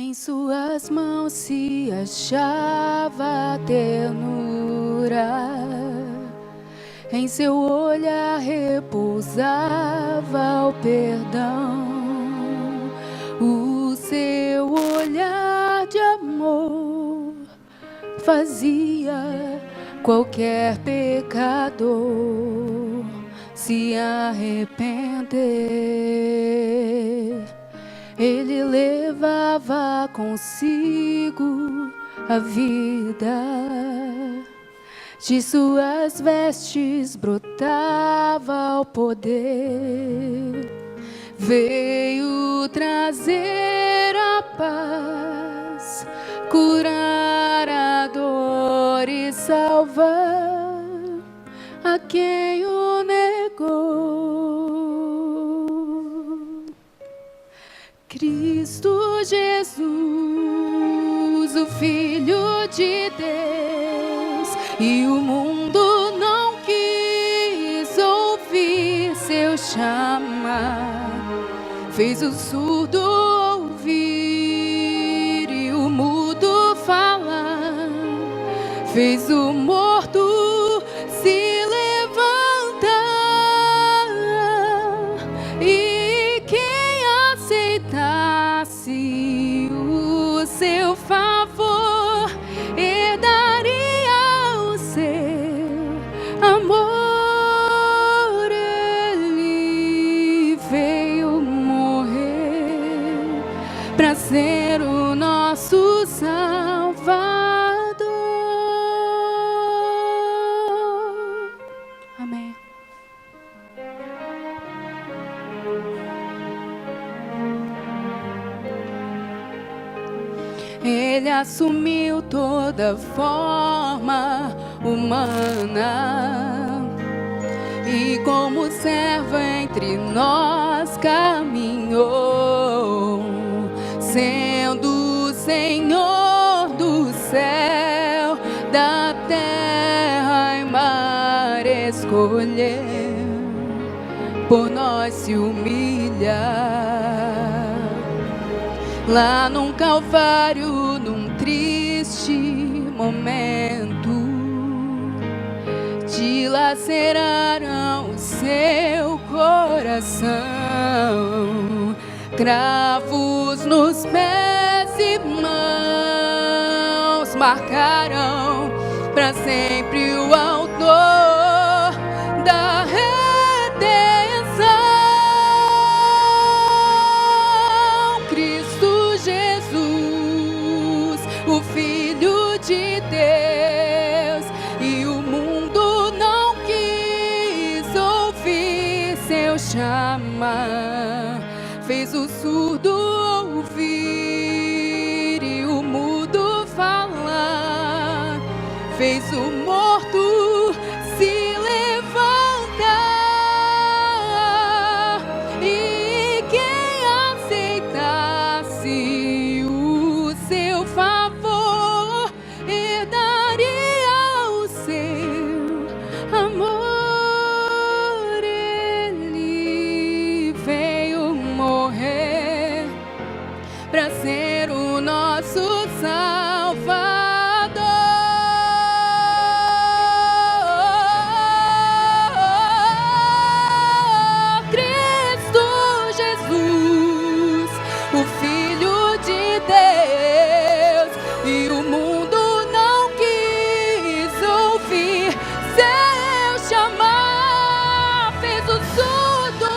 Em suas mãos se achava a ternura, em seu olhar repousava o perdão. O seu olhar de amor fazia qualquer pecador se arrepender. Ele levava consigo a vida, de suas vestes brotava o poder. Veio trazer a paz, curar a dor e salvar a quem o negou. Cristo Jesus, o Filho de Deus, e o mundo não quis ouvir seu chamar. Fez o surdo ouvir e o mudo falar. Fez o morto se levantar. E quem aceitasse o seu favor herdaria o seu amor. Para ser o nosso Salvador. Amém. Ele assumiu toda forma humana e como servo entre nós caminhou, sendo o Senhor do céu, da terra e mar, escolheu por nós se humilhar. Lá num Calvário, num triste momento, dilaceraram o seu coração. Cravos nos pés e mãos marcaram para sempre o autor da redenção. Cristo Jesus, o Filho de Deus, e o mundo não quis ouvir seu chamar. Fez o surdo ouvir e o mudo falar. Fez o morto se levantar. E quem aceitasse o seu favor herdaria o seu amor. Para ser o nosso Salvador. Cristo Jesus, o Filho de Deus, e o mundo não quis ouvir seu chamar. Fez o surdo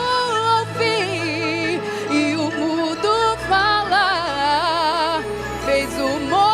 ouvir e o mudo falar. Fez o morto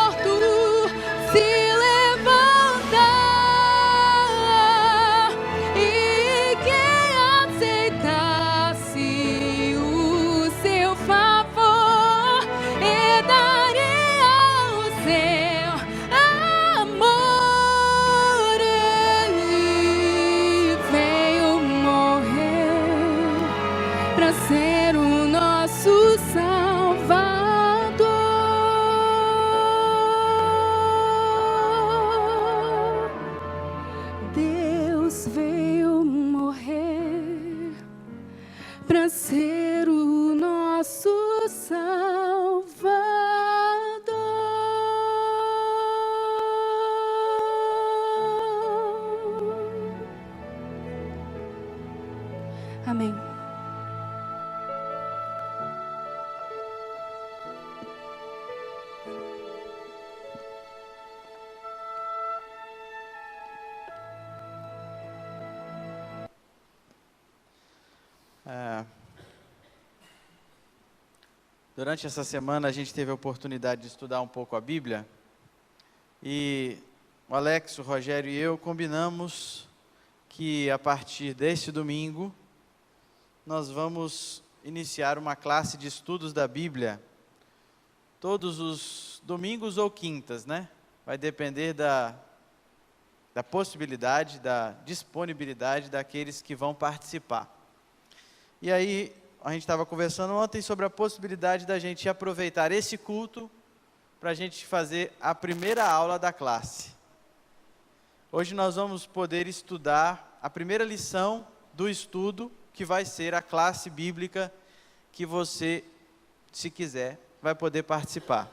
Durante essa semana a gente teve a oportunidade de estudar um pouco a Bíblia e o Alex, o Rogério e eu combinamos que a partir deste domingo nós vamos iniciar uma classe de estudos da Bíblia todos os domingos ou quintas, né? Vai depender da possibilidade, da disponibilidade daqueles que vão participar. E aí, a gente estava conversando ontem sobre a possibilidade da gente aproveitar esse culto para a gente fazer a primeira aula da classe. Hoje nós vamos poder estudar a primeira lição do estudo, que vai ser a classe bíblica que você, se quiser, vai poder participar.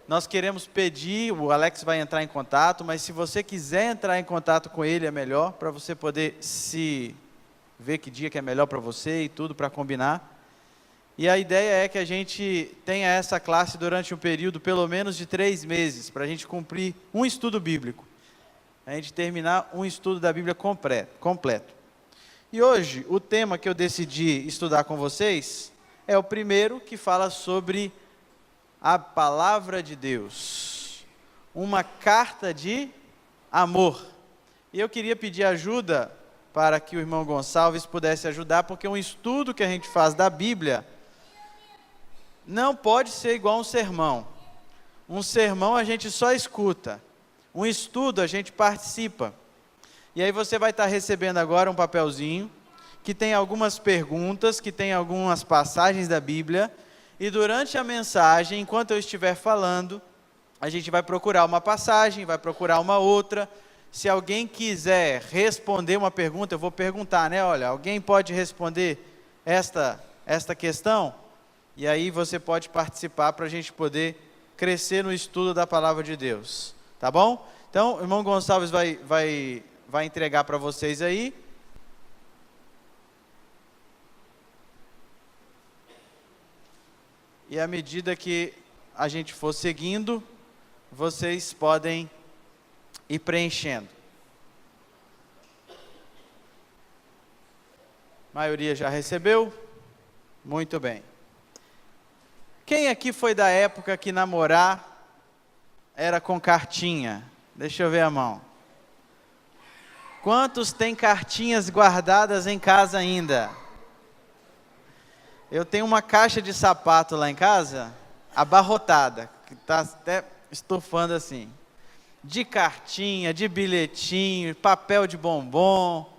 Nós queremos pedir, o Alex vai entrar em contato, mas se você quiser entrar em contato com ele é melhor, para você poder se ver que dia que é melhor para você e tudo para combinar. E a ideia é que a gente tenha essa classe durante um período pelo menos de 3 meses, para a gente cumprir um estudo bíblico. A gente terminar um estudo da Bíblia completo. E hoje, o tema que eu decidi estudar com vocês é o primeiro, que fala sobre a palavra de Deus. Uma carta de amor. E eu queria pedir ajuda para que o irmão Gonçalves pudesse ajudar, porque um estudo que a gente faz da Bíblia não pode ser igual a um sermão. Um sermão a gente só escuta. Um estudo a gente participa. E aí você vai estar recebendo agora um papelzinho que tem algumas perguntas, que tem algumas passagens da Bíblia, e durante a mensagem, enquanto eu estiver falando, a gente vai procurar uma passagem, vai procurar uma outra. Se alguém quiser responder uma pergunta, eu vou perguntar, né? Olha, alguém pode responder esta questão? E aí você pode participar para a gente poder crescer no estudo da palavra de Deus. Tá bom? Então, o irmão Gonçalves vai entregar para vocês aí. E à medida que a gente for seguindo, vocês podem ir preenchendo. A maioria já recebeu? Muito bem. Quem aqui foi da época que namorar era com cartinha? Deixa eu ver a mão. Quantos têm cartinhas guardadas em casa ainda? Eu tenho uma caixa de sapato lá em casa, abarrotada, que está até estufando assim. De cartinha, de bilhetinho, papel de bombom,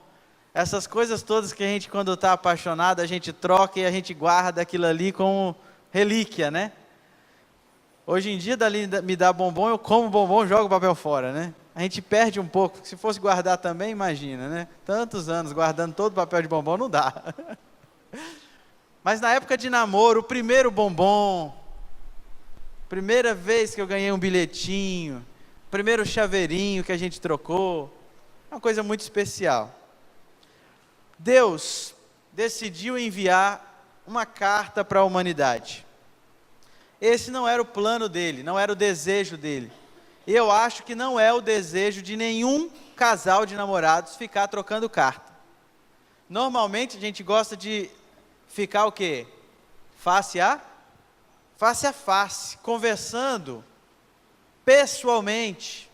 essas coisas todas que a gente, quando está apaixonado, a gente troca e a gente guarda aquilo ali como relíquia, né? Hoje em dia, me dá bombom, eu como bombom e jogo o papel fora, né? A gente perde um pouco. Se fosse guardar também, imagina, né? Tantos anos guardando todo o papel de bombom, não dá. Mas na época de namoro, o primeiro bombom, primeira vez que eu ganhei um bilhetinho, primeiro chaveirinho que a gente trocou, é uma coisa muito especial. Deus decidiu enviar uma carta para a humanidade. Esse não era o plano dele, não era o desejo dele. Eu acho que não é o desejo de nenhum casal de namorados ficar trocando carta. Normalmente a gente gosta de ficar o quê? Face a face, conversando pessoalmente.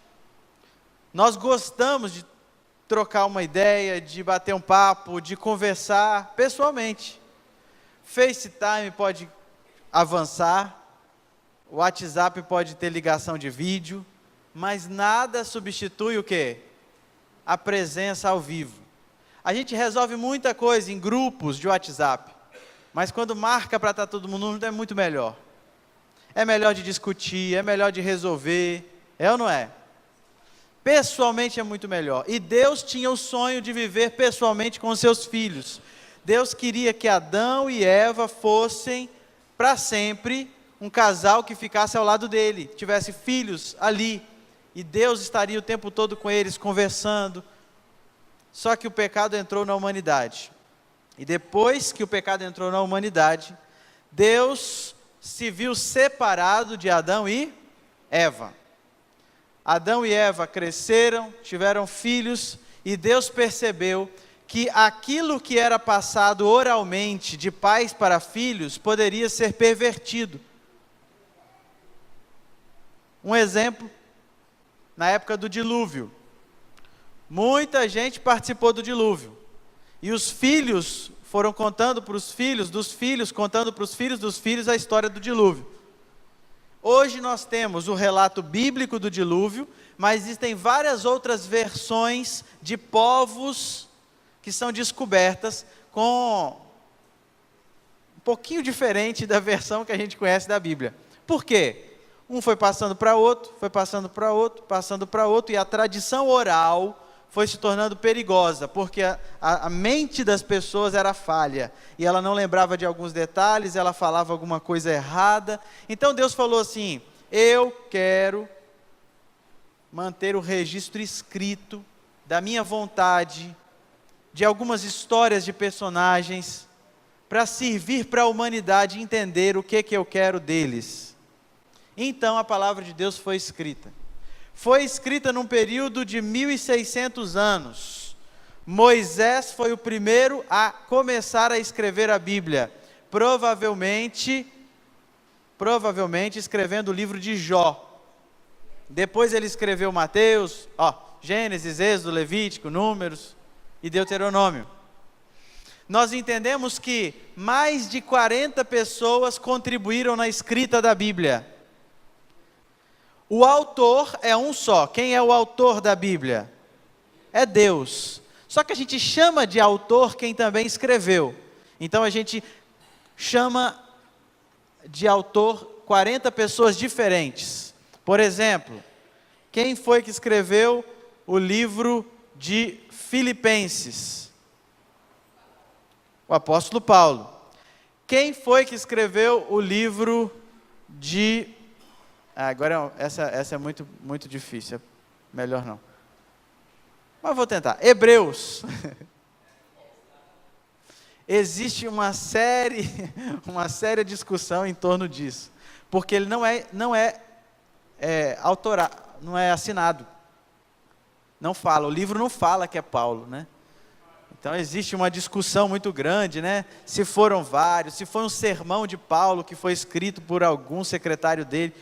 Nós gostamos de trocar uma ideia, de bater um papo, de conversar pessoalmente. FaceTime pode avançar, o WhatsApp pode ter ligação de vídeo, mas nada substitui o quê? A presença ao vivo. A gente resolve muita coisa em grupos de WhatsApp, mas quando marca para estar todo mundo junto é muito melhor. É melhor de discutir, é melhor de resolver, é ou não é? Pessoalmente é muito melhor. E Deus tinha o sonho de viver pessoalmente com os seus filhos. Deus queria que Adão e Eva fossem para sempre um casal que ficasse ao lado dele, tivesse filhos ali, e Deus estaria o tempo todo com eles, conversando. Só que o pecado entrou na humanidade. E depois que o pecado entrou na humanidade, Deus se viu separado de Adão e Eva. Adão e Eva cresceram, tiveram filhos, e Deus percebeu que aquilo que era passado oralmente de pais para filhos poderia ser pervertido. Um exemplo, na época do dilúvio. Muita gente participou do dilúvio. E os filhos foram contando para os filhos dos filhos, contando para os filhos dos filhos a história do dilúvio. Hoje nós temos o relato bíblico do dilúvio, mas existem várias outras versões de povos que são descobertas com um pouquinho diferente da versão que a gente conhece da Bíblia. Por quê? Um foi passando para outro, foi passando para outro, passando para outro, e a tradição oral foi se tornando perigosa, porque a mente das pessoas era falha, e ela não lembrava de alguns detalhes, ela falava alguma coisa errada. Então Deus falou assim: eu quero manter o registro escrito da minha vontade, de algumas histórias de personagens, para servir para a humanidade entender o que eu quero deles. Então a palavra de Deus foi escrita. Foi escrita num período de 1600 anos. Moisés foi o primeiro a começar a escrever a Bíblia, provavelmente escrevendo o livro de Jó. Depois ele escreveu Mateus, Gênesis, Êxodo, Levítico, Números e Deuteronômio. Nós entendemos que mais de 40 pessoas contribuíram na escrita da Bíblia. O autor é um só. Quem é o autor da Bíblia? É Deus. Só que a gente chama de autor quem também escreveu. Então a gente chama de autor 40 pessoas diferentes. Por exemplo, quem foi que escreveu o livro de Filipenses? O apóstolo Paulo. Quem foi que escreveu o livro de... agora essa é muito difícil, melhor não. Mas vou tentar. Hebreus. Existe uma séria discussão em torno disso, porque ele não é autorado, não é assinado. Não fala, o livro não fala que é Paulo, né? Então existe uma discussão muito grande, né? Se foram vários, se foi um sermão de Paulo que foi escrito por algum secretário dele.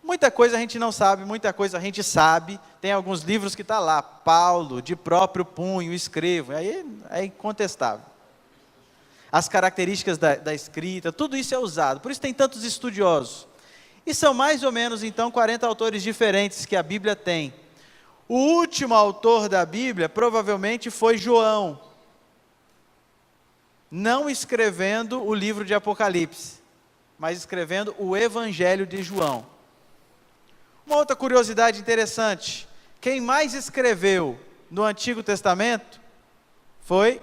Muita coisa a gente não sabe, muita coisa a gente sabe. Tem alguns livros que está lá, Paulo, de próprio punho, escrevo. Aí é incontestável. As características da escrita, tudo isso é usado. Por isso tem tantos estudiosos. E são mais ou menos, então, 40 autores diferentes que a Bíblia tem. O último autor da Bíblia provavelmente foi João, não escrevendo o livro de Apocalipse, mas escrevendo o Evangelho de João. Uma outra curiosidade interessante: quem mais escreveu no Antigo Testamento foi...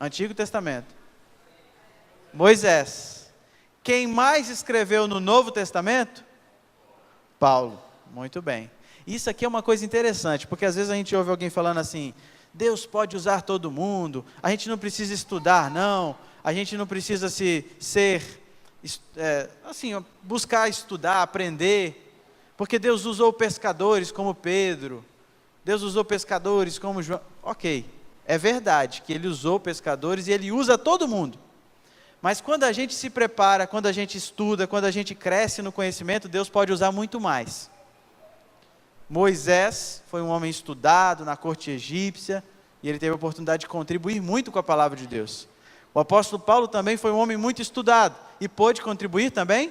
Antigo Testamento. Moisés. Quem mais escreveu no Novo Testamento? Paulo. Muito bem. Isso aqui é uma coisa interessante, porque às vezes a gente ouve alguém falando assim: Deus pode usar todo mundo, a gente não precisa estudar não, a gente não precisa buscar estudar, aprender, porque Deus usou pescadores como Pedro, Deus usou pescadores como João. Ok, é verdade que Ele usou pescadores e Ele usa todo mundo. Mas quando a gente se prepara, quando a gente estuda, quando a gente cresce no conhecimento, Deus pode usar muito mais. Moisés foi um homem estudado na corte egípcia, e ele teve a oportunidade de contribuir muito com a palavra de Deus. O apóstolo Paulo também foi um homem muito estudado, e pôde contribuir também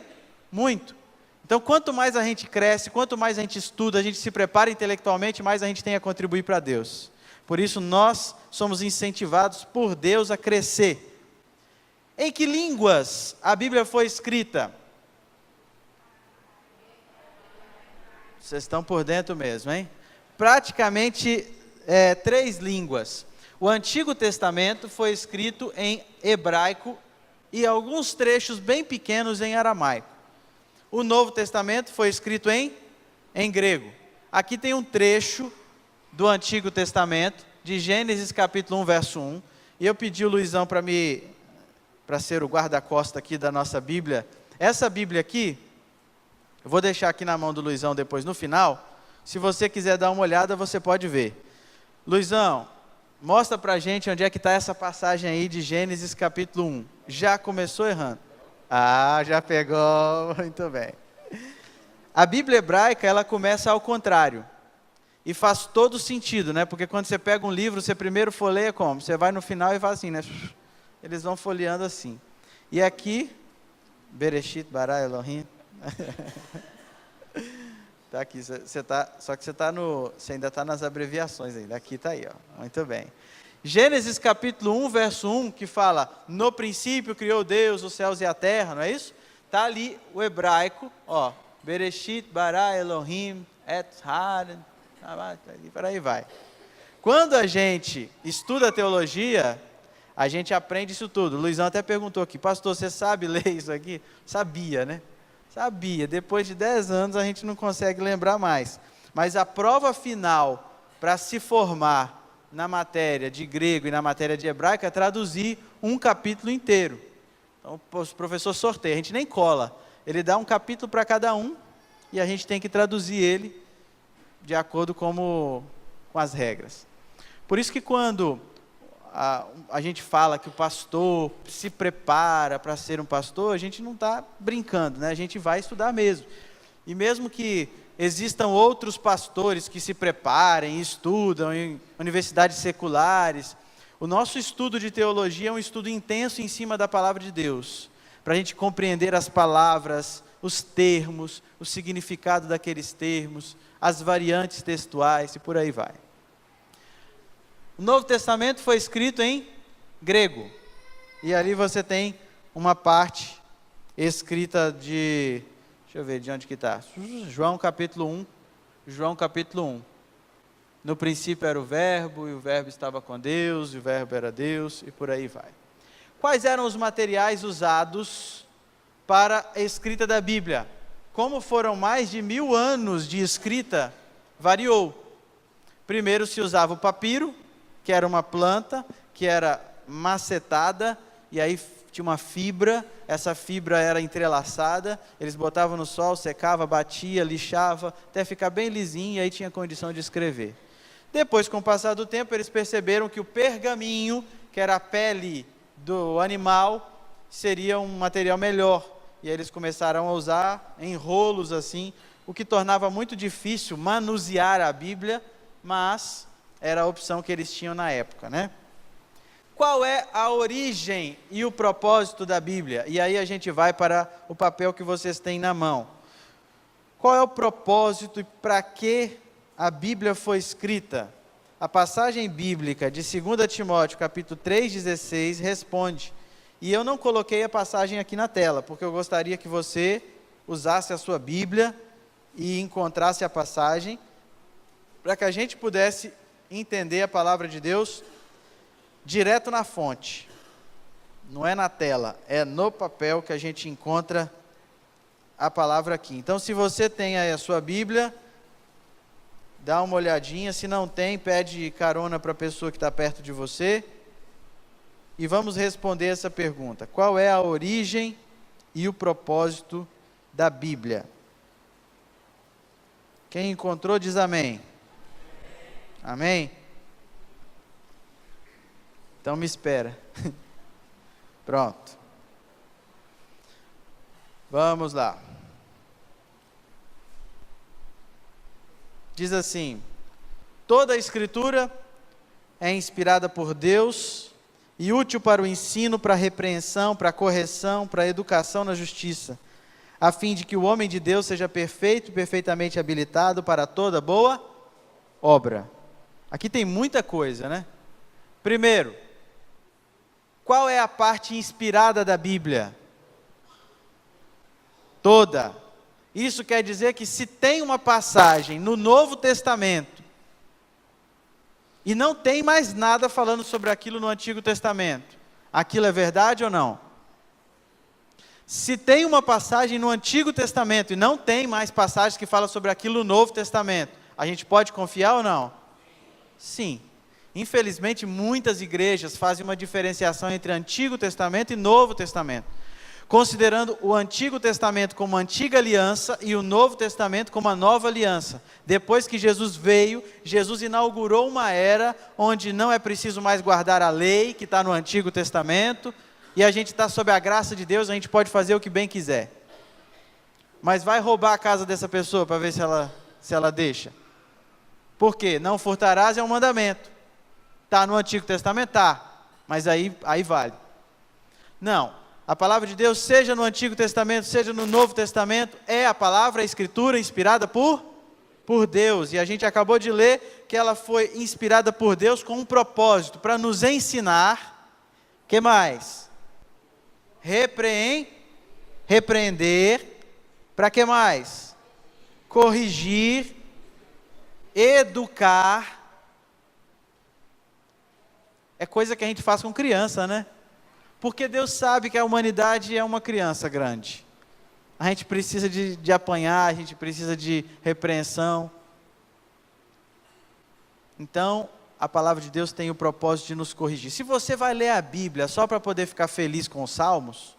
muito. Então, quanto mais a gente cresce, quanto mais a gente estuda, a gente se prepara intelectualmente, mais a gente tem a contribuir para Deus. Por isso, nós somos incentivados por Deus a crescer. Em que línguas a Bíblia foi escrita? Vocês estão por dentro mesmo, hein? Praticamente 3 línguas. O Antigo Testamento foi escrito em hebraico e alguns trechos bem pequenos em aramaico. O Novo Testamento foi escrito em grego. Aqui tem um trecho do Antigo Testamento, de Gênesis capítulo 1, verso 1. E eu pedi o Luizão para ser o guarda-costa aqui da nossa Bíblia. Essa Bíblia aqui, eu vou deixar aqui na mão do Luizão depois no final. Se você quiser dar uma olhada, você pode ver. Luizão, mostra pra gente onde é que está essa passagem aí de Gênesis capítulo 1. Já começou errando. Ah, já pegou, muito bem. A Bíblia hebraica, ela começa ao contrário. E faz todo sentido, né? Porque quando você pega um livro, você primeiro folheia como? Você vai no final e faz assim, né? Eles vão folheando assim. E aqui, Bereshit, Bara, Elohim. Tá aqui, só que você ainda está nas abreviações ainda. Aqui está aí, ó. Muito bem. Gênesis capítulo 1, verso 1, que fala, no princípio criou Deus os céus e a terra, não é isso? Está ali o hebraico, ó, Bereshit, Bara, Elohim, Et Haran, por aí vai. Quando a gente estuda teologia, a gente aprende isso tudo. O Luizão até perguntou aqui, pastor, você sabe ler isso aqui? Sabia, né? Sabia. Depois de 10 anos a gente não consegue lembrar mais. Mas a prova final para se formar na matéria de grego e na matéria de hebraico é traduzir um capítulo inteiro. Então o professor sorteia, a gente nem cola. Ele dá um capítulo para cada um e a gente tem que traduzir ele de acordo com as regras. Por isso que quando a gente fala que o pastor se prepara para ser um pastor, a gente não está brincando, né? A gente vai estudar mesmo. E mesmo que existam outros pastores que se preparem, estudam em universidades seculares, o nosso estudo de teologia é um estudo intenso em cima da palavra de Deus, para a gente compreender as palavras, os termos, o significado daqueles termos, as variantes textuais e por aí vai. O Novo Testamento foi escrito em grego, e ali você tem uma parte escrita deixa eu ver de onde que está, João capítulo 1, no princípio era o verbo, e o verbo estava com Deus, e o verbo era Deus, e por aí vai. Quais eram os materiais usados para a escrita da Bíblia? Como foram mais de 1000 anos de escrita, variou. Primeiro se usava o papiro, que era uma planta, que era macetada, e aí tinha uma fibra, essa fibra era entrelaçada, eles botavam no sol, secava, batia, lixava, até ficar bem lisinho, e aí tinha condição de escrever. Depois, com o passar do tempo, eles perceberam que o pergaminho, que era a pele do animal, seria um material melhor, e aí eles começaram a usar em rolos assim, o que tornava muito difícil manusear a Bíblia, mas era a opção que eles tinham na época, né? Qual é a origem e o propósito da Bíblia? E aí a gente vai para o papel que vocês têm na mão. Qual é o propósito e para que a Bíblia foi escrita? A passagem bíblica de 2 Timóteo, capítulo 3,16, responde. E eu não coloquei a passagem aqui na tela, porque eu gostaria que você usasse a sua Bíblia e encontrasse a passagem, para que a gente pudesse entender a palavra de Deus direto na fonte. Não é na tela, é no papel que a gente encontra a palavra aqui. Então, se você tem aí a sua Bíblia, dá uma olhadinha. Se não tem, pede carona para a pessoa que está perto de você. E vamos responder essa pergunta. Qual é a origem e o propósito da Bíblia? Quem encontrou diz amém. Amém? Então me espera. Pronto. Vamos lá. Diz assim: toda a Escritura é inspirada por Deus e útil para o ensino, para a repreensão, para a correção, para a educação na justiça, a fim de que o homem de Deus seja perfeito, perfeitamente habilitado para toda boa obra. Aqui tem muita coisa, né? Primeiro, qual é a parte inspirada da Bíblia? Toda. Isso quer dizer que se tem uma passagem no Novo Testamento e não tem mais nada falando sobre aquilo no Antigo Testamento, aquilo é verdade ou não? Se tem uma passagem no Antigo Testamento e não tem mais passagens que falam sobre aquilo no Novo Testamento, a gente pode confiar ou não? Sim. Infelizmente, muitas igrejas fazem uma diferenciação entre Antigo Testamento e Novo Testamento. considerando o Antigo Testamento como a antiga aliança e o Novo Testamento como a nova aliança. Depois que Jesus veio, Jesus inaugurou uma era onde não é preciso mais guardar a lei que está no Antigo Testamento, e a gente está sob a graça de Deus, a gente pode fazer o que bem quiser. Mas vai roubar a casa dessa pessoa para ver se ela deixa. Por quê? Não furtarás é um mandamento. Está no Antigo Testamento? Está. Mas aí vale. Não. A palavra de Deus, seja no Antigo Testamento, seja no Novo Testamento, é a palavra, a Escritura inspirada por Deus. E a gente acabou de ler que ela foi inspirada por Deus com um propósito, para nos ensinar, o que mais? Repreender, para que mais? Corrigir, educar. É coisa que a gente faz com criança, né? Porque Deus sabe que a humanidade é uma criança grande. A gente precisa de apanhar, a gente precisa de repreensão. Então, a palavra de Deus tem o propósito de nos corrigir. Se você vai ler a Bíblia só para poder ficar feliz com os salmos,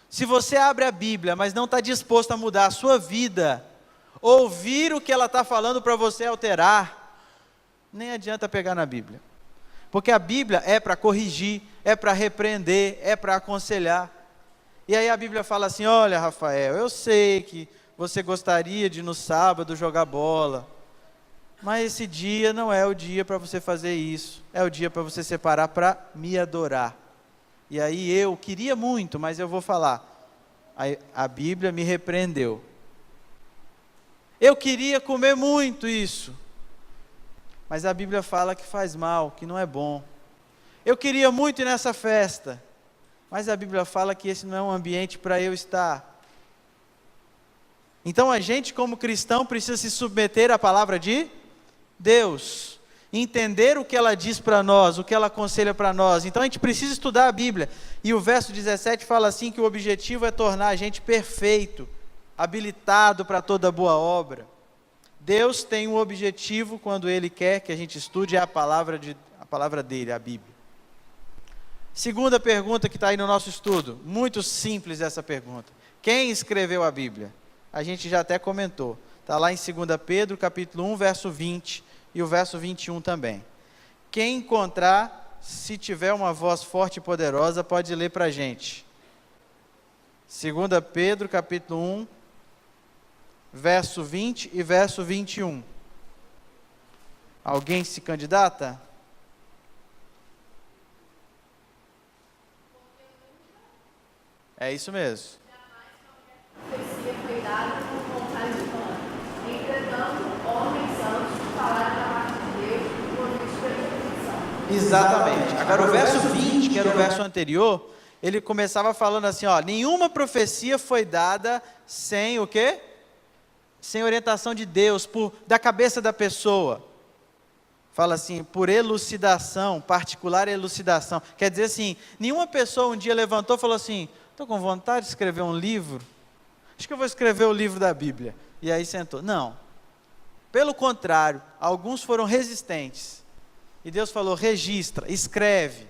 se você abre a Bíblia, mas não está disposto a mudar a sua vida, ouvir o que ela está falando para você alterar, nem adianta pegar na Bíblia. Porque a Bíblia é para corrigir, é para repreender, é para aconselhar. E aí a Bíblia fala assim: olha, Rafael, eu sei que você gostaria de no sábado jogar bola, mas esse dia não é o dia para você fazer isso, é o dia para você separar para me adorar. E aí eu queria muito, mas eu vou falar, a Bíblia me repreendeu. Eu queria comer muito isso, mas a Bíblia fala que faz mal, que não é bom. Eu queria muito ir nessa festa, mas a Bíblia fala que esse não é um ambiente para eu estar. Então a gente, como cristão, precisa se submeter à palavra de Deus, entender o que ela diz para nós, o que ela aconselha para nós. Então a gente precisa estudar a Bíblia. E o verso 17 fala assim, que o objetivo é tornar a gente perfeito, habilitado para toda boa obra. Deus tem um objetivo quando Ele quer que a gente estude a palavra dele, a Bíblia. Segunda pergunta que está aí no nosso estudo, muito simples essa pergunta. Quem escreveu a Bíblia? A gente já até comentou. Está lá em 2 Pedro, capítulo 1, verso 20 e o verso 21 também. Quem encontrar, se tiver uma voz forte e poderosa, pode ler para a gente. 2 Pedro, capítulo 1, verso 20 e verso 21. Alguém se candidata? É isso mesmo. Profecia foi dada por vontade humana. Entretanto, homens santos falaram da parte de Deus por meio de predição. Exatamente. Agora o verso 20, que era o verso anterior, ele começava falando assim, ó, nenhuma profecia foi dada sem o quê? Sem orientação de Deus, da cabeça da pessoa. Fala assim, por elucidação, particular elucidação. Quer dizer assim, nenhuma pessoa um dia levantou e falou assim, estou com vontade de escrever um livro, acho que eu vou escrever o livro da Bíblia. E aí sentou. Não. Pelo contrário, alguns foram resistentes. E Deus falou, registra, escreve.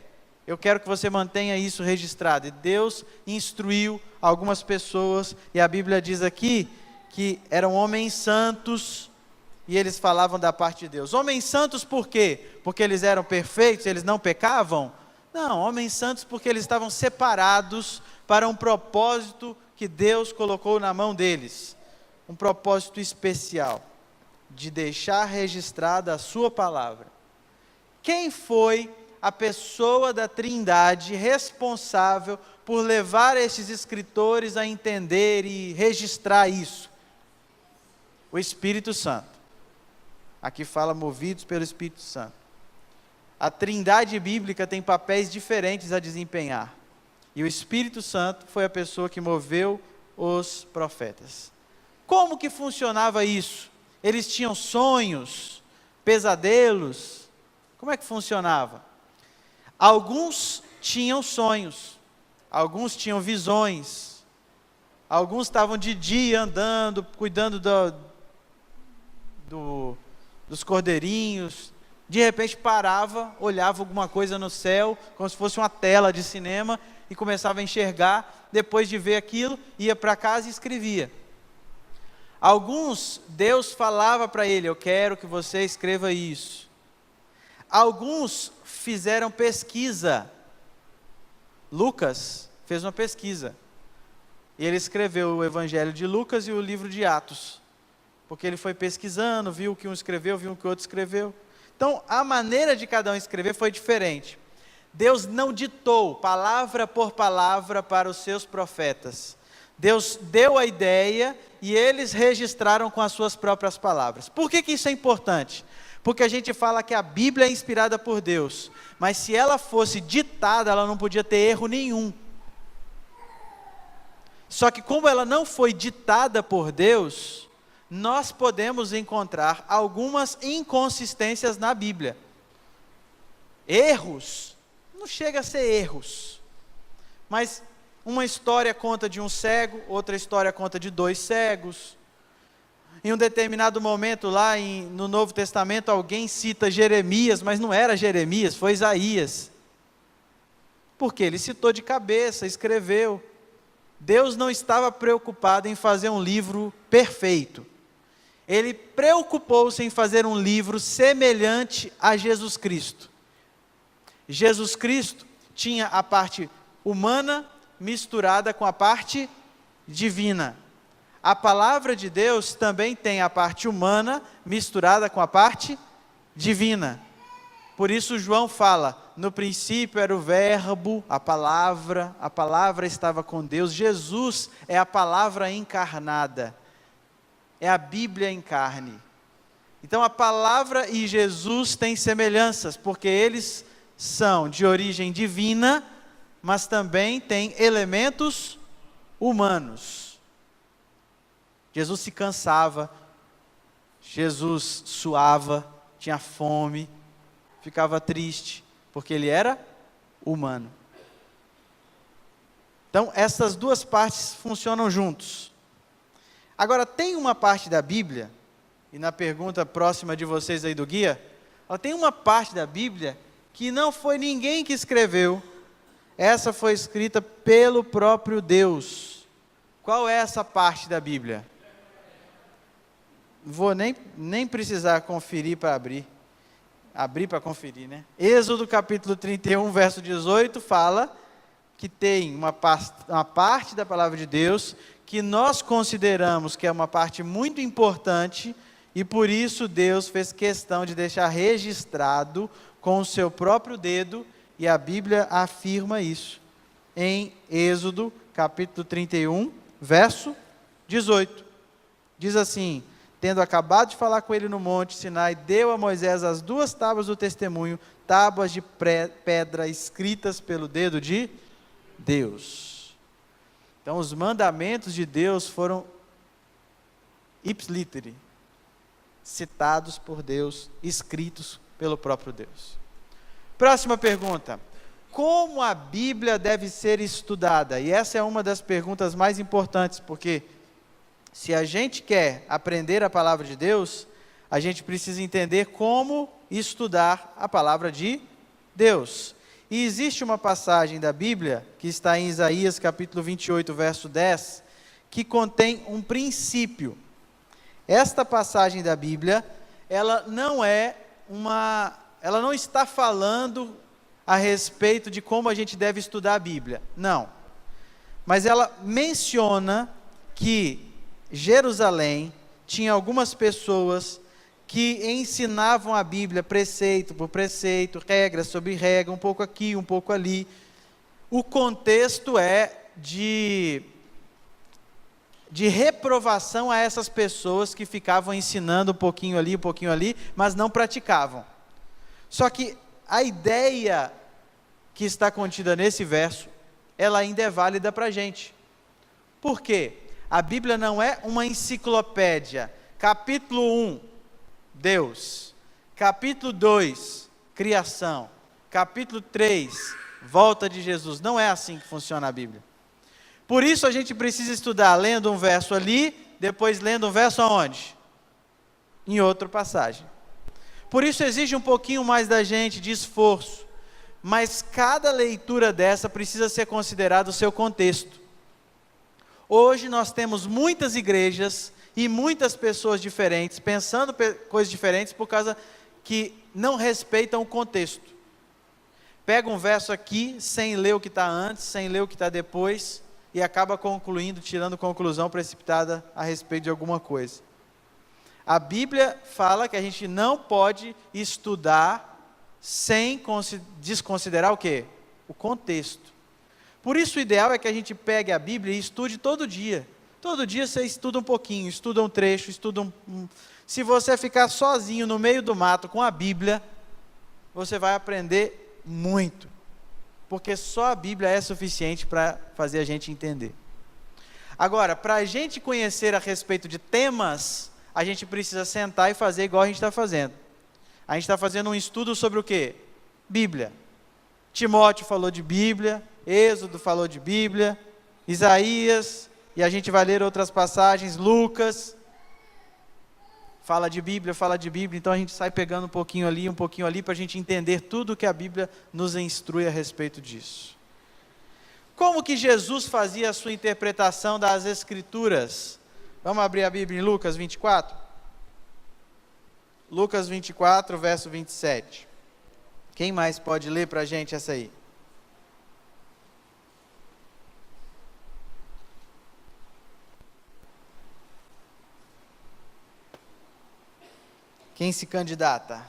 Eu quero que você mantenha isso registrado. E Deus instruiu algumas pessoas, e a Bíblia diz aqui, que eram homens santos, e eles falavam da parte de Deus. Homens santos por quê? Porque eles eram perfeitos, eles não pecavam? Não, homens santos porque eles estavam separados para um propósito que Deus colocou na mão deles. Um propósito especial, de deixar registrada a sua palavra. Quem foi a pessoa da Trindade responsável por levar esses escritores a entender e registrar isso? O Espírito Santo. Aqui fala movidos pelo Espírito Santo. A Trindade bíblica tem papéis diferentes a desempenhar. E o Espírito Santo foi a pessoa que moveu os profetas. Como que funcionava isso? Eles tinham sonhos, pesadelos? Como é que funcionava? Alguns tinham sonhos, alguns tinham visões, alguns estavam de dia andando, cuidando dos cordeirinhos, De repente parava, olhava alguma coisa no céu, como se fosse uma tela de cinema, e começava a enxergar. Depois de ver aquilo, ia para casa e escrevia. Alguns, Deus falava para ele: eu quero que você escreva isso. Alguns fizeram pesquisa. Lucas fez uma pesquisa. E ele escreveu o Evangelho de Lucas e o livro de Atos. Porque ele foi pesquisando, viu o que um escreveu, viu o que o outro escreveu. Então, a maneira de cada um escrever foi diferente. Deus não ditou palavra por palavra para os seus profetas. Deus deu a ideia e eles registraram com as suas próprias palavras. Por que isso é importante? Porque a gente fala que a Bíblia é inspirada por Deus, mas se ela fosse ditada, ela não podia ter erro nenhum. Só que como ela não foi ditada por Deus, nós podemos encontrar algumas inconsistências na Bíblia. Erros, não chega a ser erros, mas uma história conta de um cego, outra história conta de 2 cegos. Em um determinado momento lá no Novo Testamento, alguém cita Jeremias, mas não era Jeremias, foi Isaías. Porque ele citou de cabeça, escreveu. Deus não estava preocupado em fazer um livro perfeito. Ele preocupou-se em fazer um livro semelhante a Jesus Cristo. Jesus Cristo tinha a parte humana misturada com a parte divina. A palavra de Deus também tem a parte humana misturada com a parte divina. Por isso João fala: no princípio era o verbo, a palavra estava com Deus. Jesus é a palavra encarnada, é a Bíblia em carne. Então a palavra e Jesus têm semelhanças, porque eles são de origem divina, mas também têm elementos humanos. Jesus se cansava, Jesus suava, tinha fome, ficava triste, porque ele era humano. Então, essas duas partes funcionam juntos. Agora, tem uma parte da Bíblia, e na pergunta próxima de vocês aí do guia, tem uma parte da Bíblia que não foi ninguém que escreveu, essa foi escrita pelo próprio Deus. Qual é essa parte da Bíblia? Não vou nem precisar conferir para abrir para conferir, né? Êxodo capítulo 31, verso 18, fala que tem uma parte da palavra de Deus que nós consideramos que é uma parte muito importante, e por isso Deus fez questão de deixar registrado com o seu próprio dedo, e a Bíblia afirma isso, em Êxodo capítulo 31, verso 18, diz assim: tendo acabado de falar com ele no monte Sinai, deu a Moisés as 2 tábuas do testemunho, tábuas de pedra escritas pelo dedo de Deus. Então os mandamentos de Deus foram ipsiliteri, citados por Deus, escritos pelo próprio Deus. Próxima pergunta: como a Bíblia deve ser estudada? E essa é uma das perguntas mais importantes, porque se a gente quer aprender a palavra de Deus, a gente precisa entender como estudar a palavra de Deus. E existe uma passagem da Bíblia, que está em Isaías capítulo 28, verso 10, que contém um princípio. Esta passagem da Bíblia, ela não está falando a respeito de como a gente deve estudar a Bíblia, não. Mas ela menciona que Jerusalém tinha algumas pessoas que ensinavam a Bíblia preceito por preceito, regra sobre regra, um pouco aqui, um pouco ali. O contexto é de reprovação a essas pessoas que ficavam ensinando um pouquinho ali, mas não praticavam. Só que a ideia que está contida nesse verso, ela ainda é válida para a gente. Por quê? A Bíblia não é uma enciclopédia. Capítulo 1, Deus. Capítulo 2, criação. Capítulo 3, volta de Jesus. Não é assim que funciona a Bíblia. Por isso a gente precisa estudar lendo um verso ali, depois lendo um verso aonde? Em outra passagem. Por isso exige um pouquinho mais da gente, de esforço. Mas cada leitura dessa precisa ser considerado o seu contexto. Hoje nós temos muitas igrejas e muitas pessoas diferentes, pensando coisas diferentes por causa que não respeitam o contexto. Pega um verso aqui, sem ler o que está antes, sem ler o que está depois, e acaba concluindo, tirando conclusão precipitada a respeito de alguma coisa. A Bíblia fala que a gente não pode estudar sem desconsiderar o quê? O contexto. Por isso o ideal é que a gente pegue a Bíblia e estude todo dia. Todo dia você estuda um pouquinho, estuda um trecho, estuda Se você ficar sozinho no meio do mato com a Bíblia, você vai aprender muito. Porque só a Bíblia é suficiente para fazer a gente entender. Agora, para a gente conhecer a respeito de temas, a gente precisa sentar e fazer igual a gente está fazendo. A gente está fazendo um estudo sobre o quê? Bíblia. Timóteo falou de Bíblia, Êxodo falou de Bíblia, Isaías, e a gente vai ler outras passagens, Lucas, fala de Bíblia, então a gente sai pegando um pouquinho ali, para a gente entender tudo que a Bíblia nos instrui a respeito disso. Como que Jesus fazia a sua interpretação das Escrituras? Vamos abrir a Bíblia em Lucas 24? Lucas 24, verso 27. Quem mais pode ler para a gente essa aí? Quem se candidata?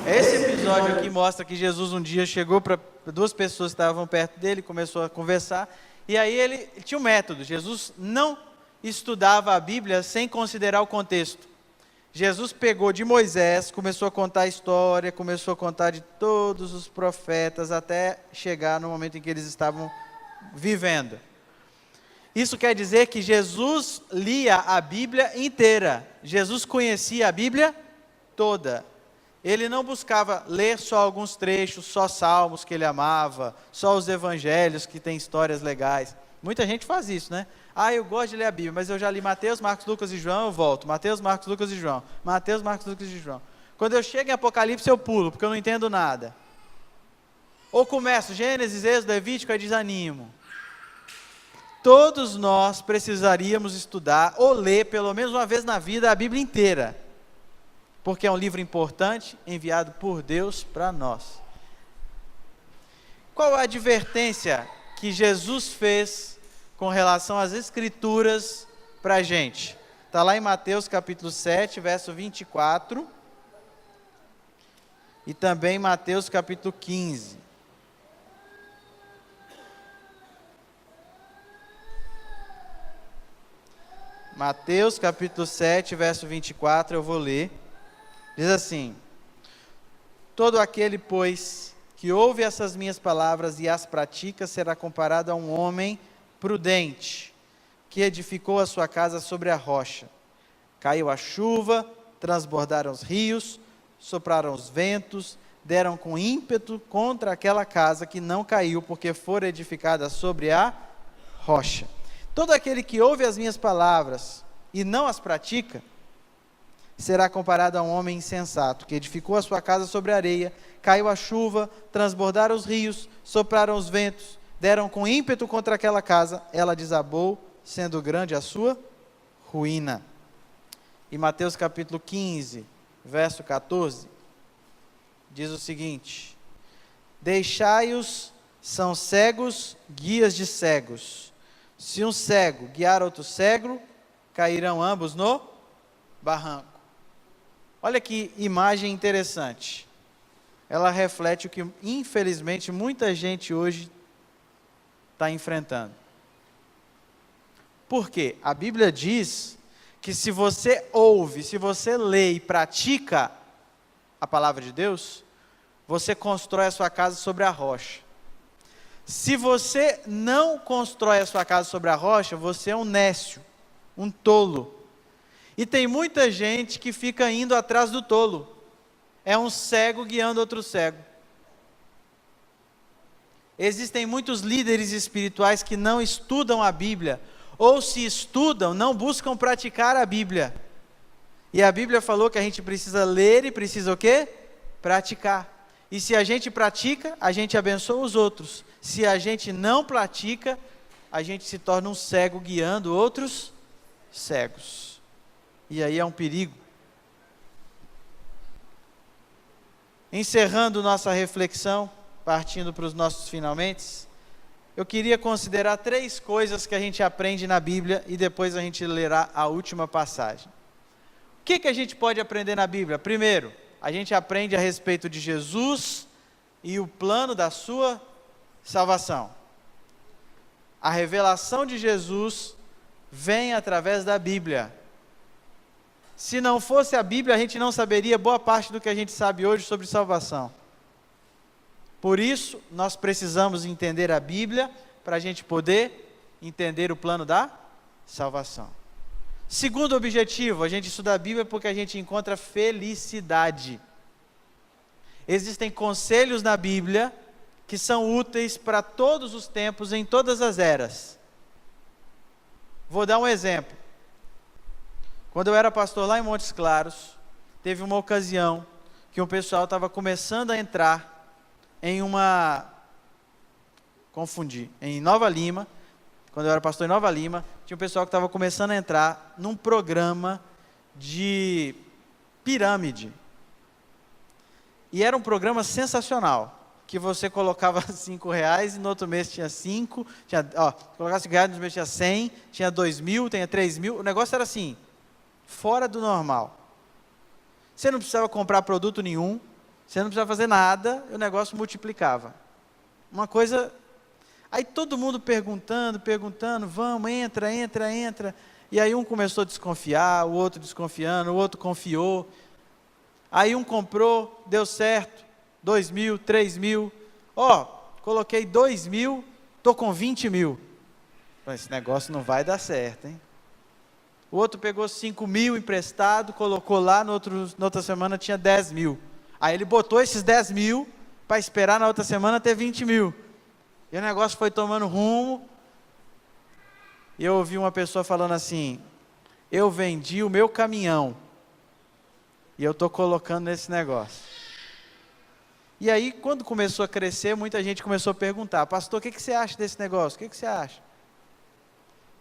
Esse episódio aqui mostra que Jesus um dia chegou para duas pessoas que estavam perto dele, começou a conversar, e aí ele tinha um método. Jesus não estudava a Bíblia sem considerar o contexto. Jesus pegou de Moisés, começou a contar a história, começou a contar de todos os profetas, até chegar no momento em que eles estavam vivendo. Isso quer dizer que Jesus lia a Bíblia inteira. Jesus conhecia a Bíblia toda. Ele não buscava ler só alguns trechos, só salmos que ele amava, só os evangelhos que têm histórias legais. Muita gente faz isso, né? Eu gosto de ler a Bíblia, mas eu já li Mateus, Marcos, Lucas e João, eu volto. Mateus, Marcos, Lucas e João. Mateus, Marcos, Lucas e João. Quando eu chego em Apocalipse, eu pulo, porque eu não entendo nada. Ou começo Gênesis, Êxodo, Levítico, aí desanimo. Todos nós precisaríamos estudar ou ler, pelo menos uma vez na vida, a Bíblia inteira. Porque é um livro importante, enviado por Deus para nós. Qual a advertência que Jesus fez com relação às Escrituras para a gente? Está lá em Mateus capítulo 7, verso 24. E também Mateus capítulo 15. Mateus capítulo 7, verso 24, eu vou ler. Diz assim: todo aquele, pois, que ouve essas minhas palavras e as pratica, será comparado a um homem prudente, que edificou a sua casa sobre a rocha. Caiu a chuva, transbordaram os rios, sopraram os ventos, deram com ímpeto contra aquela casa que não caiu, porque fora edificada sobre a rocha. Todo aquele que ouve as minhas palavras e não as pratica, será comparado a um homem insensato, que edificou a sua casa sobre a areia, caiu a chuva, transbordaram os rios, sopraram os ventos, deram com ímpeto contra aquela casa, ela desabou, sendo grande a sua ruína. E Mateus capítulo 15, verso 14, diz o seguinte: deixai-os, são cegos, guias de cegos. Se um cego guiar outro cego, cairão ambos no barranco. Olha que imagem interessante. Ela reflete o que, infelizmente, muita gente hoje está enfrentando. Por quê? A Bíblia diz que se você ouve, se você lê e pratica a palavra de Deus, você constrói a sua casa sobre a rocha. Se você não constrói a sua casa sobre a rocha, você é um nécio, um tolo. E tem muita gente que fica indo atrás do tolo. É um cego guiando outro cego. Existem muitos líderes espirituais que não estudam a Bíblia, ou se estudam, não buscam praticar a Bíblia. E a Bíblia falou que a gente precisa ler e precisa o quê? Praticar. E se a gente pratica, a gente abençoa os outros. Se a gente não pratica, a gente se torna um cego guiando outros cegos. E aí é um perigo. Encerrando nossa reflexão, partindo para os nossos finalmente, eu queria considerar 3 coisas que a gente aprende na Bíblia e depois a gente lerá a última passagem. O que a gente pode aprender na Bíblia? Primeiro, a gente aprende a respeito de Jesus e o plano da sua salvação. A revelação de Jesus vem através da Bíblia. Se não fosse a Bíblia, a gente não saberia boa parte do que a gente sabe hoje sobre salvação. Por isso, nós precisamos entender a Bíblia para a gente poder entender o plano da salvação. Segundo objetivo, a gente estuda a Bíblia porque a gente encontra felicidade. Existem conselhos na Bíblia que são úteis para todos os tempos, em todas as eras. Vou dar um exemplo. Quando eu era pastor lá em Montes Claros, teve uma ocasião que o pessoal estava começando a entrar em em Nova Lima. Quando eu era pastor em Nova Lima, tinha um pessoal que estava começando a entrar num programa de pirâmide. E era um programa sensacional, que você colocava R$5 e no outro mês tinha 5, colocava R$5, no outro mês tinha 100, tinha 2.000, tinha 3.000, o negócio era assim, fora do normal. Você não precisava comprar produto nenhum, você não precisava fazer nada, o negócio multiplicava. Uma coisa... Aí todo mundo perguntando, vamos, entra. E aí um começou a desconfiar, o outro desconfiando, o outro confiou. Aí um comprou, deu certo, 2.000, 3.000. Coloquei 2.000, estou com 20.000. Esse negócio não vai dar certo, hein? O outro pegou 5.000 emprestado, colocou lá, na outra semana tinha 10.000. Aí ele botou esses 10.000 para esperar na outra semana ter 20.000. E o negócio foi tomando rumo. E eu ouvi uma pessoa falando assim: eu vendi o meu caminhão e eu estou colocando nesse negócio. E aí, quando começou a crescer, muita gente começou a perguntar: pastor, o que você acha desse negócio? O que você acha?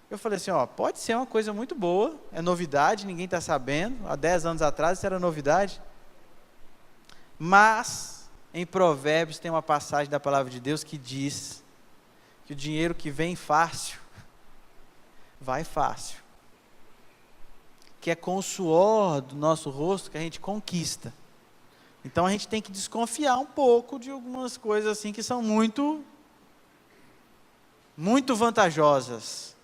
Eu falei assim: pode ser uma coisa muito boa, é novidade, ninguém está sabendo. Há 10 anos atrás isso era novidade. Mas, em Provérbios tem uma passagem da palavra de Deus que diz que o dinheiro que vem fácil, vai fácil. Que é com o suor do nosso rosto que a gente conquista. Então a gente tem que desconfiar um pouco de algumas coisas assim que são muito vantajosas.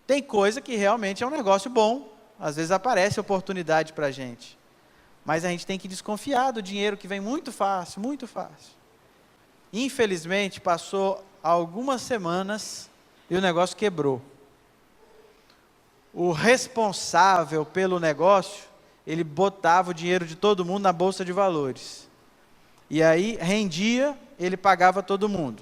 Tem coisa que realmente é um negócio bom, às vezes aparece oportunidade para a gente. Mas a gente tem que desconfiar do dinheiro que vem muito fácil, muito fácil. Infelizmente, passou algumas semanas e o negócio quebrou. O responsável pelo negócio, ele botava o dinheiro de todo mundo na bolsa de valores. E aí, rendia, ele pagava todo mundo.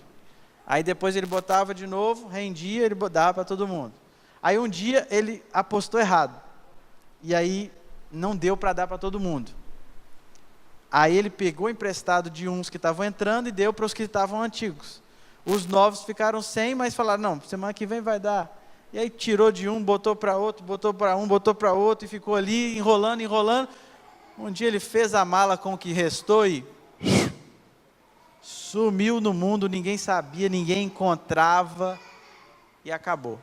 Aí depois ele botava de novo, rendia, ele dava para todo mundo. Aí um dia ele apostou errado. E aí não deu para dar para todo mundo. Aí ele pegou emprestado de uns que estavam entrando e deu para os que estavam antigos. Os novos ficaram sem, mas falaram: não, semana que vem vai dar. E aí tirou de um, botou para outro, botou para um, botou para outro e ficou ali enrolando. Um dia ele fez a mala com o que restou e sumiu no mundo, ninguém sabia, ninguém encontrava e acabou.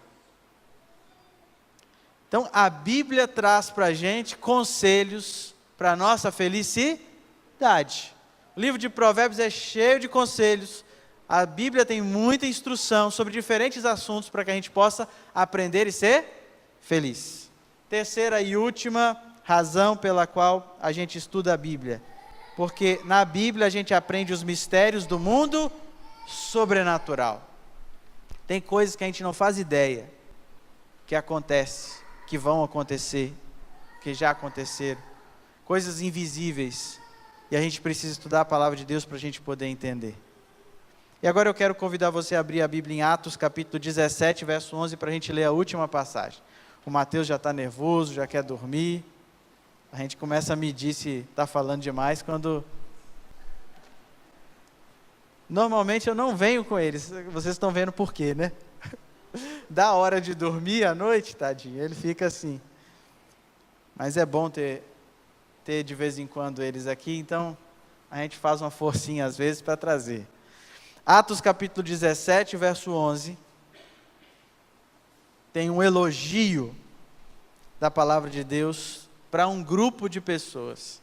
Então a Bíblia traz para a gente conselhos para a nossa felicidade. O livro de Provérbios é cheio de conselhos. A Bíblia tem muita instrução sobre diferentes assuntos para que a gente possa aprender e ser feliz. Terceira e última razão pela qual a gente estuda a Bíblia. Porque na Bíblia a gente aprende os mistérios do mundo sobrenatural. Tem coisas que a gente não faz ideia que acontece, que vão acontecer, que já aconteceram. Coisas invisíveis. E a gente precisa estudar a palavra de Deus para a gente poder entender. E agora eu quero convidar você a abrir a Bíblia em Atos, capítulo 17, verso 11, para a gente ler a última passagem. O Mateus já está nervoso, já quer dormir. A gente começa a medir se está falando demais quando... Normalmente eu não venho com eles, vocês estão vendo por quê, né? Da hora de dormir à noite, tadinho, ele fica assim. Mas é bom ter de vez em quando eles aqui, então a gente faz uma forcinha às vezes para trazer. Atos capítulo 17, verso 11, tem um elogio da palavra de Deus para um grupo de pessoas.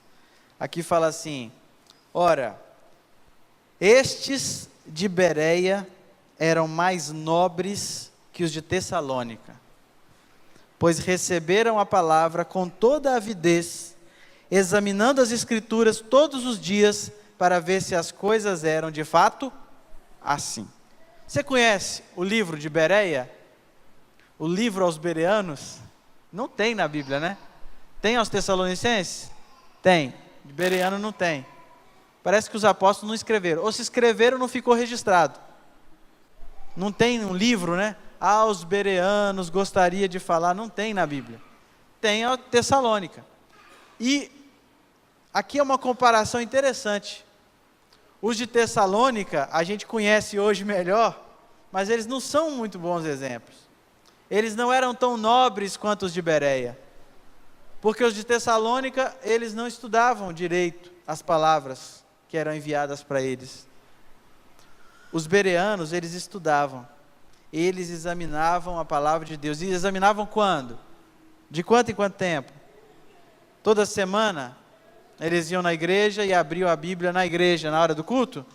Aqui fala assim: ora, estes de Bereia eram mais nobres que os de Tessalônica, pois receberam a palavra com toda a avidez, examinando as Escrituras todos os dias, para ver se as coisas eram de fato assim. Você conhece o livro de Bereia? O livro aos Bereanos? Não tem na Bíblia, né? Tem aos Tessalonicenses? Tem. De Bereano não tem. Parece que os apóstolos não escreveram. Ou se escreveram, não ficou registrado. Não tem um livro, né? Aos Bereanos gostaria de falar. Não tem na Bíblia. Tem a Tessalônica. E aqui é uma comparação interessante. Os de Tessalônica, a gente conhece hoje melhor, mas eles não são muito bons exemplos. Eles não eram tão nobres quanto os de Bereia. Porque os de Tessalônica, eles não estudavam direito as palavras que eram enviadas para eles. Os bereanos, eles estudavam. Eles examinavam a palavra de Deus. E examinavam quando? De quanto em quanto tempo? Toda semana? Eles iam na igreja e abriam a Bíblia na igreja, na hora do culto?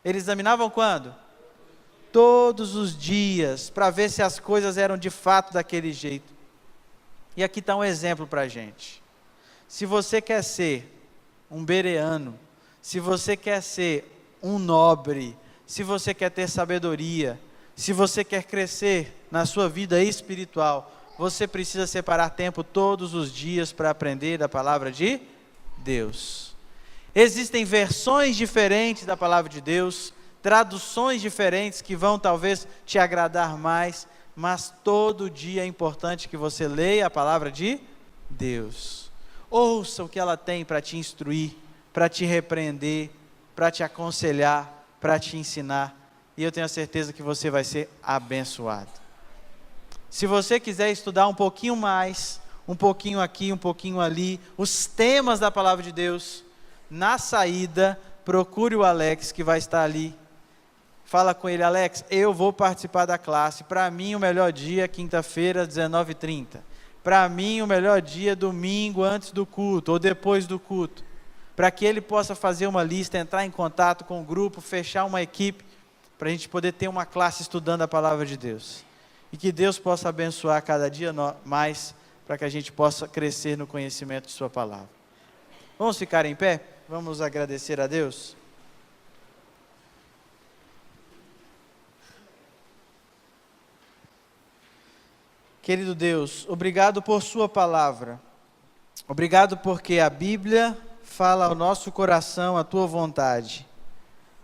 Eles examinavam quando? Todos os dias, para ver se as coisas eram de fato daquele jeito. E aqui está um exemplo para a gente. Se você quer ser um bereano, se você quer ser um nobre, se você quer ter sabedoria, se você quer crescer na sua vida espiritual, você precisa separar tempo todos os dias para aprender da palavra de Deus. Existem versões diferentes da palavra de Deus, traduções diferentes que vão talvez te agradar mais, mas todo dia é importante que você leia a palavra de Deus. Ouça o que ela tem para te instruir, para te repreender, para te aconselhar, para te ensinar, e eu tenho a certeza que você vai ser abençoado. Se você quiser estudar um pouquinho mais, um pouquinho aqui, um pouquinho ali, os temas da palavra de Deus, na saída, procure o Alex que vai estar ali. Fala com ele: Alex, eu vou participar da classe. Para mim o melhor dia é quinta-feira, 19h30. Para mim o melhor dia é domingo, antes do culto ou depois do culto. Para que ele possa fazer uma lista, entrar em contato com o grupo, fechar uma equipe, para a gente poder ter uma classe estudando a palavra de Deus. E que Deus possa abençoar cada dia mais, para que a gente possa crescer no conhecimento de sua palavra. Vamos ficar em pé? Vamos agradecer a Deus? Querido Deus, obrigado por sua palavra. Obrigado porque a Bíblia fala ao nosso coração a tua vontade.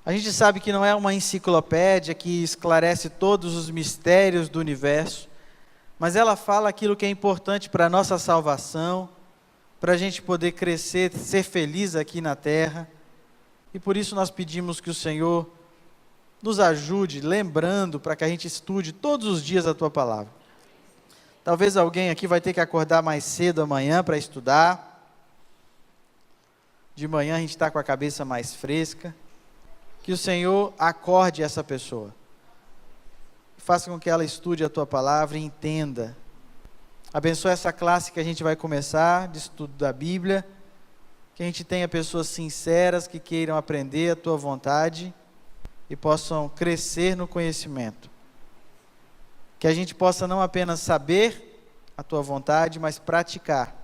A gente sabe que não é uma enciclopédia que esclarece todos os mistérios do universo, mas ela fala aquilo que é importante para a nossa salvação, para a gente poder crescer, ser feliz aqui na terra. E por isso nós pedimos que o Senhor nos ajude, lembrando, para que a gente estude todos os dias a tua palavra. Talvez alguém aqui vai ter que acordar mais cedo amanhã para estudar. De manhã a gente está com a cabeça mais fresca. Que o Senhor acorde essa pessoa. Faça com que ela estude a tua palavra e entenda. Abençoe essa classe que a gente vai começar, de estudo da Bíblia. Que a gente tenha pessoas sinceras que queiram aprender a tua vontade e possam crescer no conhecimento. Que a gente possa não apenas saber a tua vontade, mas praticar.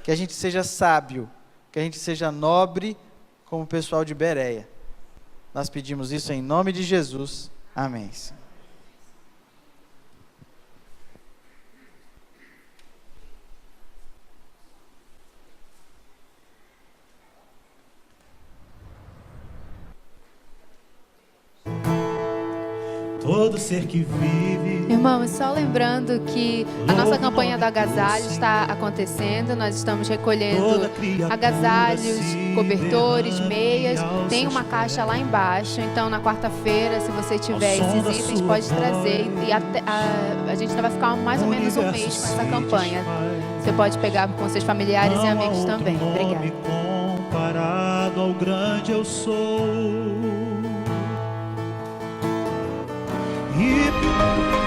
Que a gente seja sábio, que a gente seja nobre como o pessoal de Bereia. Nós pedimos isso em nome de Jesus. Amém. todo ser que vive. Irmãos, só lembrando que a nossa campanha do agasalho está acontecendo. Nós estamos recolhendo agasalhos, cobertores, meias. Tem uma caixa lá embaixo. Então, na quarta-feira, se você tiver esses itens, pode trazer. E a gente ainda vai ficar mais ou menos um mês com essa campanha. Você pode pegar com seus familiares e amigos também. Obrigada. Comparado ao grande eu sou. E